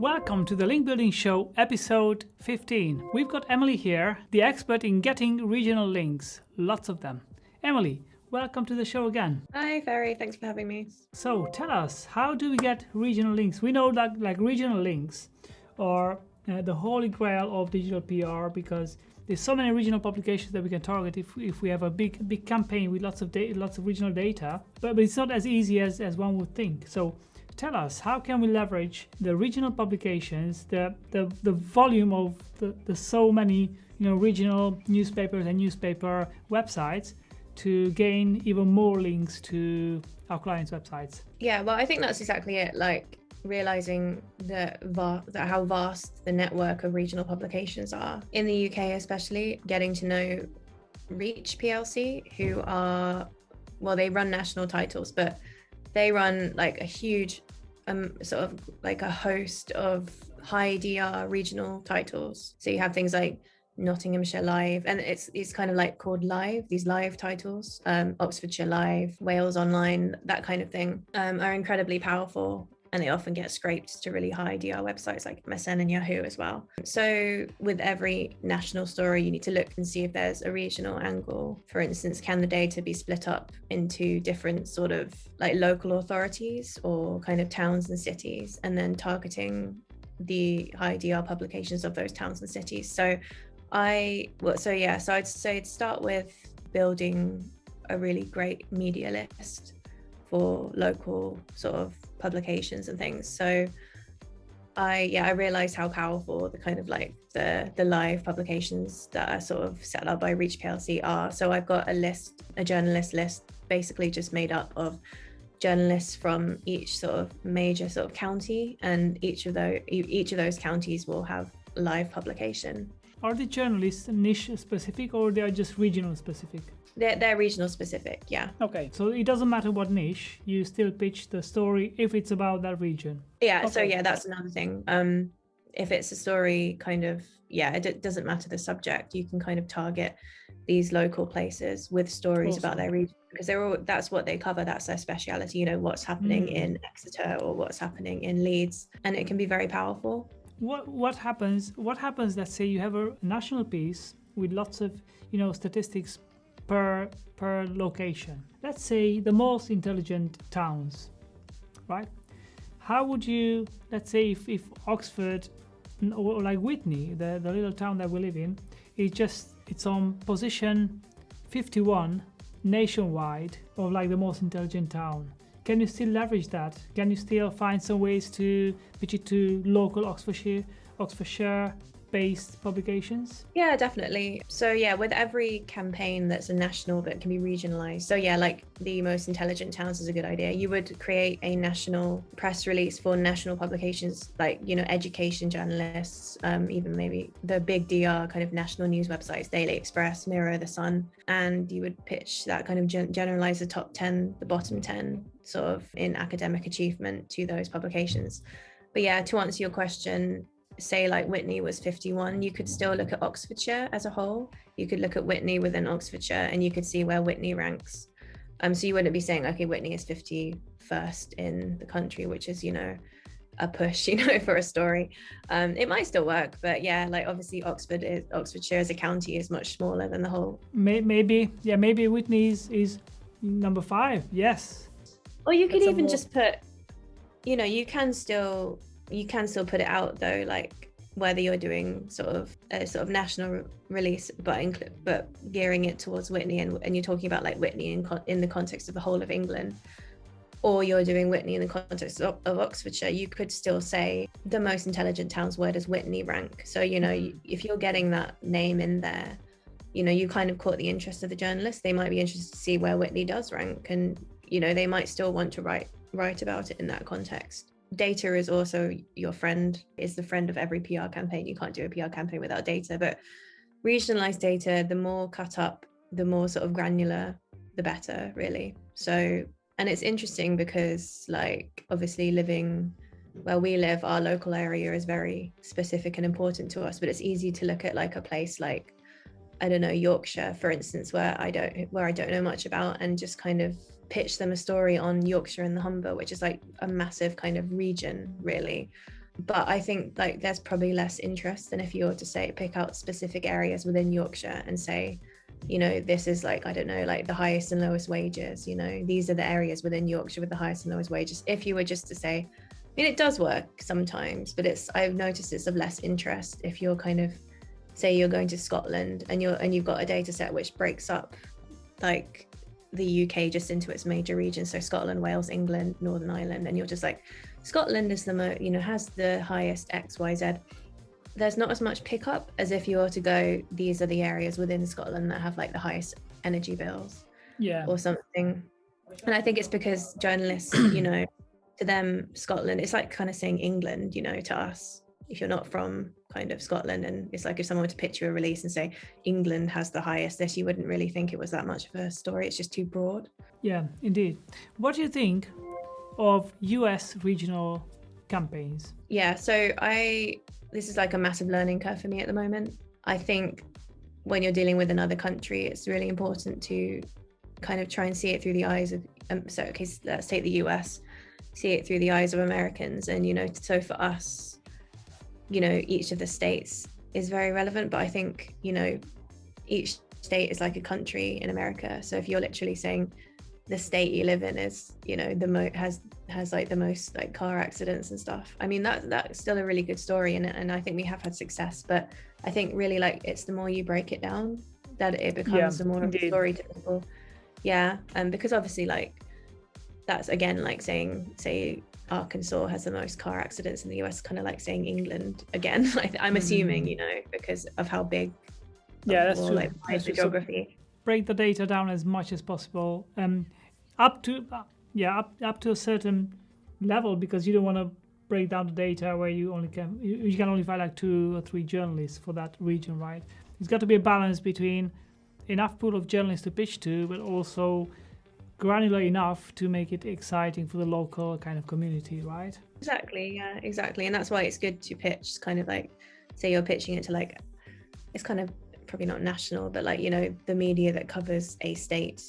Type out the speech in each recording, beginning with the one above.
Welcome to the Link Building Show, episode 15. We've got Emily here, the expert in getting regional links, lots of them. Emily, welcome to the show again. Hi, Ferry. Thanks for having me. So tell us, how do we get regional links? We know that like regional links are the holy grail of digital PR because there's so many regional publications that we can target if we have a big campaign with lots of regional data, but it's not as easy as one would think. So tell us, how can we leverage the regional publications, the volume of the so many regional newspapers and newspaper websites to gain even more links to our clients' websites? Yeah, well, I think that's exactly it. Like realizing how vast the network of regional publications are in the UK, especially getting to know Reach PLC, who are, well, they run national titles, but they run like a huge sort of like a host of high DR regional titles. So you have things like Nottinghamshire Live, and it's kind of like called Live, these live titles, Oxfordshire Live, Wales Online, that kind of thing, are incredibly powerful. And they often get scraped to really high DR websites like MSN and Yahoo as well. So with every national story, you need to look and see if there's a regional angle. For instance, can the data be split up into different sort of like local authorities or kind of towns and cities, and then targeting the high DR publications of those towns and cities. So I'd say I'd start with building a really great media list for local sort of publications and things. So I realized how powerful the kind of like the live publications that are sort of set up by Reach PLC are. So I've got a journalist list, basically just made up of journalists from each sort of major sort of county, and each of those counties will have live publication. Are the journalists niche specific or they are just regional specific? They're regional specific, yeah. Okay, so it doesn't matter what niche, you still pitch the story if it's about that region. Yeah, okay. So yeah, that's another thing. If it's a story kind of, it doesn't matter the subject, you can kind of target these local places with stories about their region, because that's what they cover, that's their speciality, what's happening in Exeter or what's happening in Leeds, and it can be very powerful. What happens, let's say you have a national piece with lots of statistics per location. Let's say the most intelligent towns, right? How would you, let's say if Oxford or like Whitney, the little town that we live in, it's on position 51 nationwide of like the most intelligent town. Can you still leverage that? Can you still find some ways to pitch it to local Oxfordshire-based publications? Yeah, definitely. So yeah, with every campaign that's a national but can be regionalized. So yeah, like the most intelligent towns is a good idea. You would create a national press release for national publications, like, education journalists, even maybe the big DR kind of national news websites, Daily Express, Mirror, The Sun, and you would pitch that kind of generalize the top 10, the bottom 10 sort of in academic achievement to those publications. But yeah, to answer your question, say like Whitney was 51, you could still look at Oxfordshire as a whole. You could look at Whitney within Oxfordshire and you could see where Whitney ranks. So you wouldn't be saying, okay, Whitney is 51st in the country, which is, a push, for a story. It might still work, but yeah, like obviously Oxfordshire as a county is much smaller than the whole. Maybe Whitney is number 5, yes. Or you could even just put, you can still put it out though, like whether you're doing sort of a national release, but gearing it towards Whitney, and you're talking about like Whitney in the context of the whole of England, or you're doing Whitney in the context of Oxfordshire, you could still say the most intelligent towns, where does Whitney rank? So, if you're getting that name in there, you kind of caught the interest of the journalist. They might be interested to see where Whitney does rank, and they might still want to write about it in that context. Data is also your friend, is the friend of every PR campaign. You can't do a PR campaign without data, but regionalized data, the more cut up, the more sort of granular, the better, really. So, and it's interesting because like obviously living where we live, our local area is very specific and important to us, but it's easy to look at like a place like, I don't know, Yorkshire, for instance, where I don't know much about, and just kind of pitch them a story on Yorkshire and the Humber, which is like a massive kind of region, really. but I think like there's probably less interest than if you were to say pick out specific areas within Yorkshire and say, you know, this is like, I don't know, like the highest and lowest wages, you know, these are the areas within Yorkshire with the highest and lowest wages. If you were just to say, I mean, it does work sometimes, but I've noticed it's of less interest if you're kind of, say you're going to Scotland and you've got a data set which breaks up like the UK just into its major regions, so Scotland, Wales, England, Northern Ireland, and you're just like, Scotland is has the highest XYZ. There's not as much pickup as if you were to go, these are the areas within Scotland that have like the highest energy bills, or something. And I think it's because journalists, you know, to them, Scotland, it's like kind of saying England, you know, to us, if you're not from kind of Scotland. And it's like if someone were to pitch you a release and say England has the highest this, you wouldn't really think it was that much of a story. It's just too broad. Yeah, indeed. What do you think of US regional campaigns? Yeah, so this is like a massive learning curve for me at the moment. I think when you're dealing with another country, it's really important to kind of try and see it through the eyes of, let's take the US, see it through the eyes of Americans. And, you know, so for us, you know, each of the states is very relevant, but I think, you know, each state is like a country in America. So if you're literally saying the state you live in is, you know, has like the most like car accidents and stuff, I mean, that's still a really good story, and I think we have had success. But I think really like it's the more you break it down that it becomes the more of a story to people. Yeah, because obviously like that's again like saying, say Arkansas has the most car accidents in the US, kind of like saying England again. I'm assuming, you know, because of how big, that's true. Like the geography. Break the data down as much as possible, up to a certain level, because you don't want to break down the data where you can only find like 2 or 3 journalists for that region, right? It's got to be a balance between enough pool of journalists to pitch to, but also granular enough to make it exciting for the local kind of community, right? Exactly, yeah, exactly. And that's why it's good to pitch kind of like, say you're pitching it to like, it's kind of probably not national, but like, you know, the media that covers a state,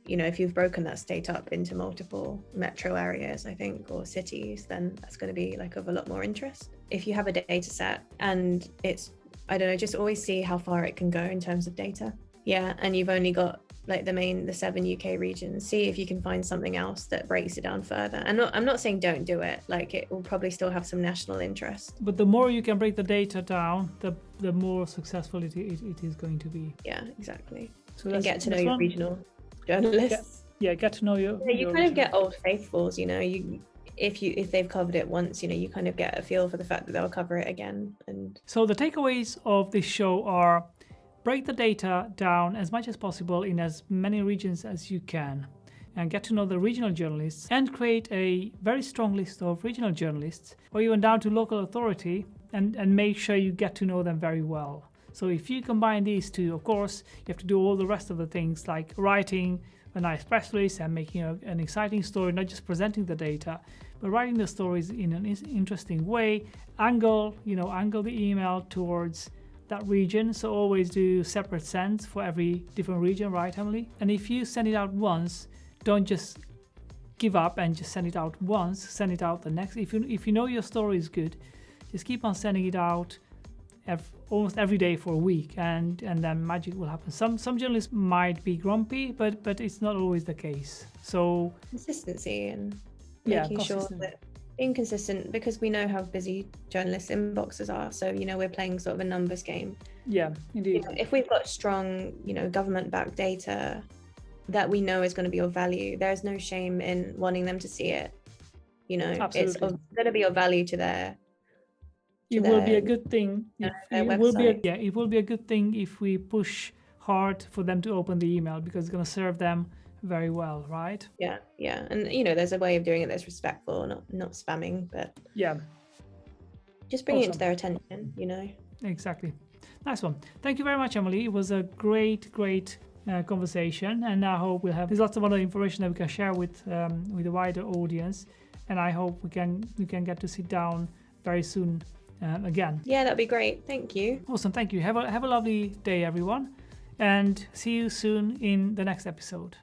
you know, if you've broken that state up into multiple metro areas, I think, or cities, then that's going to be like of a lot more interest. If you have a data set and it's, I don't know, just always see how far it can go in terms of data. Yeah, and you've only got like the 7 UK regions, see if you can find something else that breaks it down further. And I'm not saying don't do it, like it will probably still have some national interest. But the more you can break the data down, the more successful it is going to be. Yeah, exactly. So and get to know your regional journalists. Get to know your. Yeah, you kind of get old faithfuls, you know. If they've covered it once, you know, you kind of get a feel for the fact that they'll cover it again. And so the takeaways of this show are: break the data down as much as possible in as many regions as you can, and get to know the regional journalists, and create a very strong list of regional journalists, or even down to local authority, and make sure you get to know them very well. So if you combine these two, of course, you have to do all the rest of the things like writing a nice press release and making an exciting story, not just presenting the data, but writing the stories in an interesting way, angle the email towards that region. So always do separate sends for every different region, right, Emily? And if you send it out once, don't just give up and just send it out once, send it out the next. If you know your story is good, just keep on sending it out almost every day for a week, and then magic will happen. Some journalists might be grumpy, but it's not always the case. So consistency and making sure that being consistent, because we know how busy journalists' inboxes are. So, you know, we're playing sort of a numbers game. Yeah, indeed. You know, if we've got strong, you know, government-backed data that we know is going to be of value, there's no shame in wanting them to see it. You know, absolutely. It's going to be of value to their. It will be a good thing. It will be a good thing if we push hard for them to open the email, because it's going to serve them very well, right? Yeah, and you know, there's a way of doing it that's respectful, not spamming, but just bringing it to their attention, you know. Exactly. Nice one. Thank you very much, Emily. It was a great conversation, and I hope there's lots of other information that we can share with the wider audience, and I hope we can get to sit down very soon again. Yeah, that'd be great. Thank you. Awesome. Thank you. Have a lovely day, everyone, and see you soon in the next episode.